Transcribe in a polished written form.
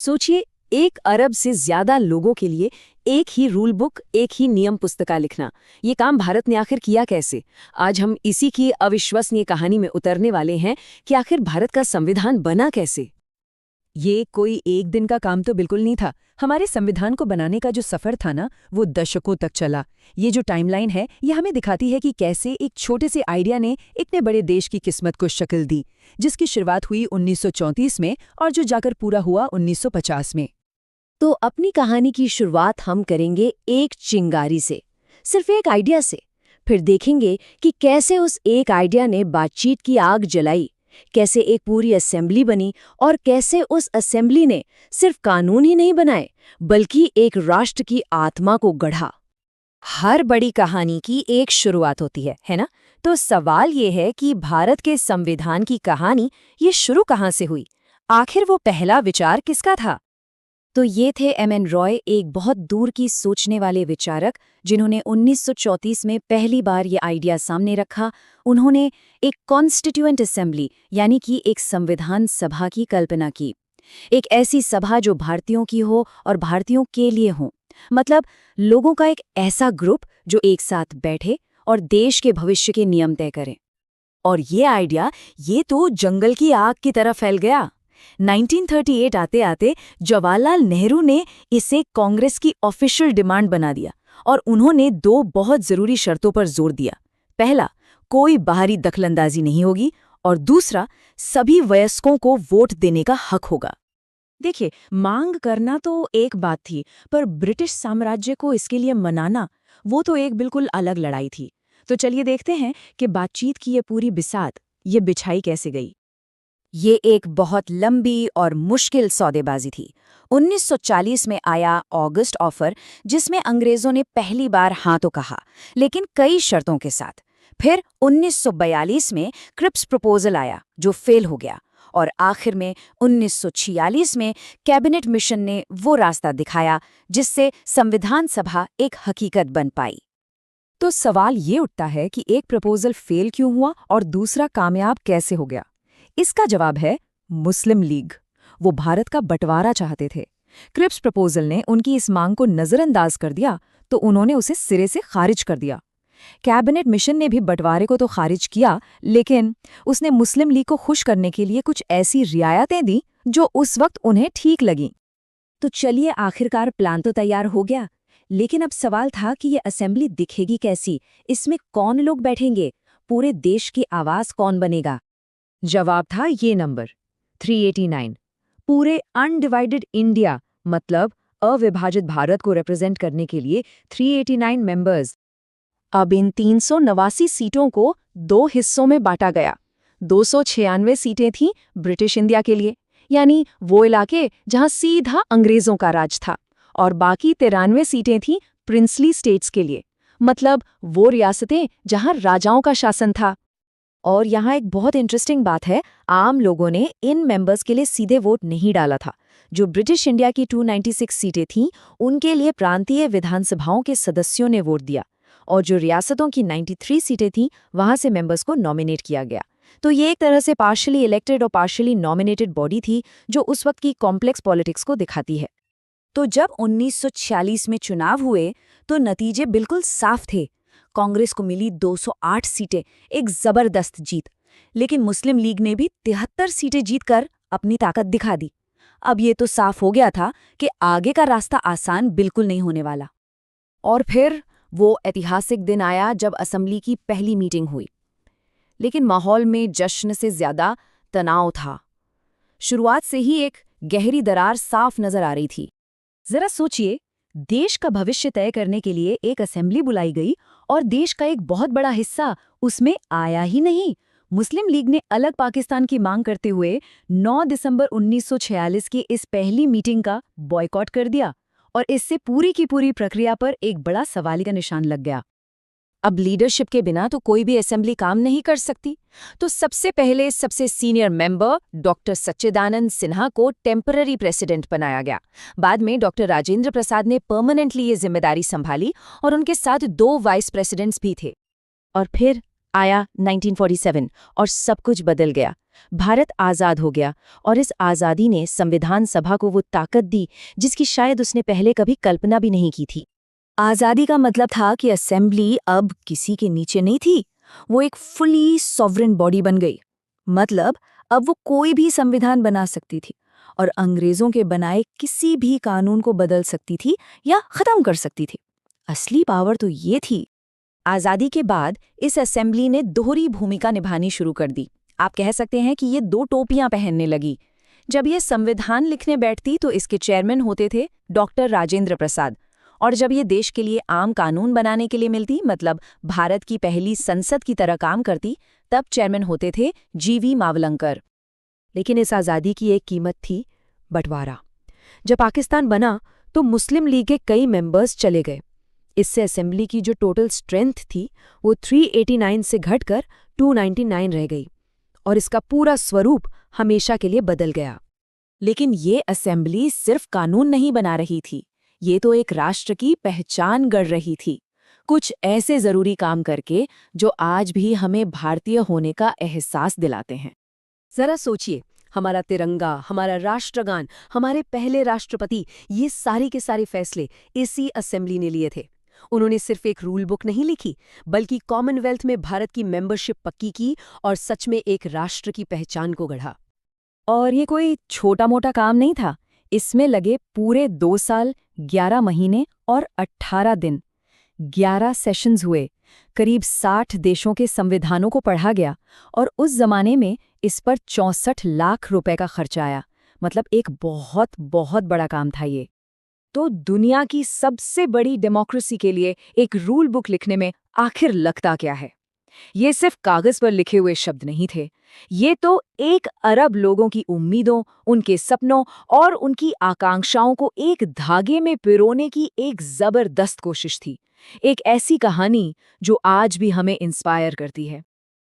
सोचिए, 1 अरब से ज्यादा लोगों के लिए एक ही रूल बुक, एक ही नियम पुस्तिका लिखना। ये काम भारत ने आखिर किया कैसे? आज हम इसी की अविश्वसनीय कहानी में उतरने वाले हैं कि आखिर भारत का संविधान बना कैसे। ये कोई एक दिन का काम तो बिल्कुल नहीं था। हमारे संविधान को बनाने का जो सफर था ना, वो दशकों तक चला। ये जो टाइमलाइन है, ये हमें दिखाती है कि कैसे एक छोटे से आइडिया ने इतने बड़े देश की किस्मत को शक्ल दी, जिसकी शुरुआत हुई 1934 में और जो जाकर पूरा हुआ 1950 में। तो अपनी कहानी की शुरुआत हम करेंगे एक चिंगारी से, सिर्फ एक आइडिया से। फिर देखेंगे कि कैसे उस एक आइडिया ने बातचीत की आग जलाई, कैसे एक पूरी असेंबली बनी और कैसे उस असेंबली ने सिर्फ कानून ही नहीं बनाए बल्कि एक राष्ट्र की आत्मा को गढ़ा। हर बड़ी कहानी की एक शुरुआत होती है ना? तो सवाल ये है कि भारत के संविधान की कहानी ये शुरू कहाँ से हुई? आखिर वो पहला विचार किसका था? तो ये थे M.N. रॉय, एक बहुत दूर की सोचने वाले विचारक, जिन्होंने 1934 में पहली बार ये आइडिया सामने रखा। उन्होंने एक कॉन्स्टिट्यूएंट असेंबली यानी कि एक संविधान सभा की कल्पना की। एक ऐसी सभा जो भारतीयों की हो और भारतीयों के लिए हो, मतलब लोगों का एक ऐसा ग्रुप जो एक साथ बैठे और देश के भविष्य के नियम तय करें। और ये आइडिया ये तो जंगल की आग की तरह फैल गया। 1938 आते आते जवाहरलाल नेहरू ने इसे कांग्रेस की ऑफिशियल डिमांड बना दिया और उन्होंने 2 बहुत जरूरी शर्तों पर जोर दिया। पहला, कोई बाहरी दखलंदाजी नहीं होगी और दूसरा, सभी वयस्कों को वोट देने का हक होगा। देखिए, मांग करना तो एक बात थी, पर ब्रिटिश साम्राज्य को इसके लिए मनाना, वो तो एक बिल्कुल अलग लड़ाई थी। तो चलिए देखते हैं कि बातचीत की ये पूरी बिसात ये बिछाई कैसे गई। ये एक बहुत लंबी और मुश्किल सौदेबाजी थी। 1940 में आया ऑगस्ट ऑफर, जिसमें अंग्रेजों ने पहली बार हाँ तो कहा, लेकिन कई शर्तों के साथ। फिर 1942 में क्रिप्स प्रपोजल आया, जो फेल हो गया। और आखिर में 1946 में कैबिनेट मिशन ने वो रास्ता दिखाया जिससे संविधान सभा एक हकीकत बन पाई। तो सवाल ये उठता है कि एक प्रपोजल फेल क्यों हुआ और दूसरा कामयाब कैसे हो गया? इसका जवाब है मुस्लिम लीग। वो भारत का बंटवारा चाहते थे। क्रिप्स प्रपोजल ने उनकी इस मांग को नजरअंदाज कर दिया, तो उन्होंने उसे सिरे से खारिज कर दिया। कैबिनेट मिशन ने भी बंटवारे को तो खारिज किया, लेकिन उसने मुस्लिम लीग को खुश करने के लिए कुछ ऐसी रियायतें दी जो उस वक्त उन्हें ठीक लगीं। तो चलिए, आखिरकार प्लान तो तैयार हो गया, लेकिन अब सवाल था कि ये असेंबली दिखेगी कैसी, इसमें कौन लोग बैठेंगे, पूरे देश की आवाज कौन बनेगा? जवाब था ये नंबर 389। पूरे अनडिवाइडेड इंडिया, मतलब अविभाजित भारत को रिप्रेजेंट करने के लिए 389 मेंबर्स। अब इन 389 सीटों को 2 हिस्सों में बांटा गया। 296 सीटें थीं ब्रिटिश इंडिया के लिए, यानी वो इलाके जहां सीधा अंग्रेजों का राज था, और बाकी 93 सीटें थीं प्रिंसली स्टेट्स के लिए, मतलब वो रियासतें जहां राजाओं का शासन था। और यहाँ एक बहुत इंटरेस्टिंग बात है, आम लोगों ने इन मेंबर्स के लिए सीधे वोट नहीं डाला था। जो ब्रिटिश इंडिया की 296 सीटें थीं, उनके लिए प्रांतीय विधानसभाओं के सदस्यों ने वोट दिया, और जो रियासतों की 93 सीटें थीं, वहां से मेंबर्स को नॉमिनेट किया गया। तो ये एक तरह से पार्शली इलेक्टेड और पार्शली नॉमिनेटेड बॉडी थी, जो उस वक्त की कॉम्प्लेक्स पॉलिटिक्स को दिखाती है। तो जब 1946 में चुनाव हुए, तो नतीजे बिल्कुल साफ थे। कांग्रेस को मिली 208 सीटें, एक जबरदस्त जीत। लेकिन मुस्लिम लीग ने भी 73 सीटें जीतकर अपनी ताकत दिखा दी। अब ये तो साफ हो गया था कि आगे का रास्ता आसान बिल्कुल नहीं होने वाला। और फिर वो ऐतिहासिक दिन आया जब असेंबली की पहली मीटिंग हुई। लेकिन माहौल में जश्न से ज्यादा तनाव था। शुरुआत से ही एक गहरी दरार साफ नजर आ रही थी। जरा सोचिए, देश का भविष्य तय करने के लिए एक असेंबली बुलाई गई और देश का एक बहुत बड़ा हिस्सा उसमें आया ही नहीं। मुस्लिम लीग ने अलग पाकिस्तान की मांग करते हुए 9 दिसंबर 1946 की इस पहली मीटिंग का बॉयकॉट कर दिया, और इससे पूरी की पूरी प्रक्रिया पर एक बड़ा सवाल का निशान लग गया। अब लीडरशिप के बिना तो कोई भी असेंबली काम नहीं कर सकती। तो सबसे पहले सबसे सीनियर मेंबर डॉक्टर सच्चिदानंद सिन्हा को टेम्पररी प्रेसिडेंट बनाया गया। बाद में डॉक्टर राजेंद्र प्रसाद ने परमानेंटली ये जिम्मेदारी संभाली, और उनके साथ 2 वाइस प्रेसिडेंट्स भी थे। और फिर आया 1947 और सब कुछ बदल गया। भारत आज़ाद हो गया और इस आज़ादी ने संविधान सभा को वो ताकत दी जिसकी शायद उसने पहले कभी कल्पना भी नहीं की थी। आज़ादी का मतलब था कि असेंबली अब किसी के नीचे नहीं थी, वो एक फुली सॉवरेन बॉडी बन गई। मतलब अब वो कोई भी संविधान बना सकती थी और अंग्रेजों के बनाए किसी भी कानून को बदल सकती थी या खत्म कर सकती थी। असली पावर तो ये थी। आज़ादी के बाद इस असेंबली ने दोहरी भूमिका निभानी शुरू कर दी। आप कह सकते हैं कि ये दो टोपियां पहनने लगी। जब ये संविधान लिखने बैठती तो इसके चेयरमैन होते थे डॉक्टर राजेंद्र प्रसाद, और जब ये देश के लिए आम कानून बनाने के लिए मिलती, मतलब भारत की पहली संसद की तरह काम करती, तब चेयरमैन होते थे जीवी मावलंकर। लेकिन इस आज़ादी की एक कीमत थी, बंटवारा। जब पाकिस्तान बना तो मुस्लिम लीग के कई मेंबर्स चले गए। इससे असेंबली की जो टोटल स्ट्रेंथ थी वो 389 से घटकर 299 रह गई और इसका पूरा स्वरूप हमेशा के लिए बदल गया। लेकिन ये असेंबली सिर्फ कानून नहीं बना रही थी, ये तो एक राष्ट्र की पहचान गढ़ रही थी, कुछ ऐसे जरूरी काम करके जो आज भी हमें भारतीय होने का एहसास दिलाते हैं। जरा सोचिए, हमारा तिरंगा, हमारा राष्ट्रगान, हमारे पहले राष्ट्रपति, ये सारे के सारे फैसले इसी असेंबली ने लिए थे। उन्होंने सिर्फ एक रूल बुक नहीं लिखी, बल्कि कॉमनवेल्थ में भारत की मेंबरशिप पक्की की और सच में एक राष्ट्र की पहचान को गढ़ा। और ये कोई छोटा मोटा काम नहीं था, इसमें लगे पूरे 2 साल, 11 महीने और 18 दिन। 11 सेशंस हुए, करीब 60 देशों के संविधानों को पढ़ा गया और उस जमाने में इस पर 64 लाख रुपए का खर्चा आया। मतलब एक बहुत बहुत बड़ा काम था ये। तो दुनिया की सबसे बड़ी डेमोक्रेसी के लिए एक रूल बुक लिखने में आखिर लगता क्या है? ये सिर्फ कागज पर लिखे हुए शब्द नहीं थे, ये तो 1 अरब लोगों की उम्मीदों, उनके सपनों और उनकी आकांक्षाओं को एक धागे में पिरोने की एक जबरदस्त कोशिश थी। एक ऐसी कहानी जो आज भी हमें इंस्पायर करती है।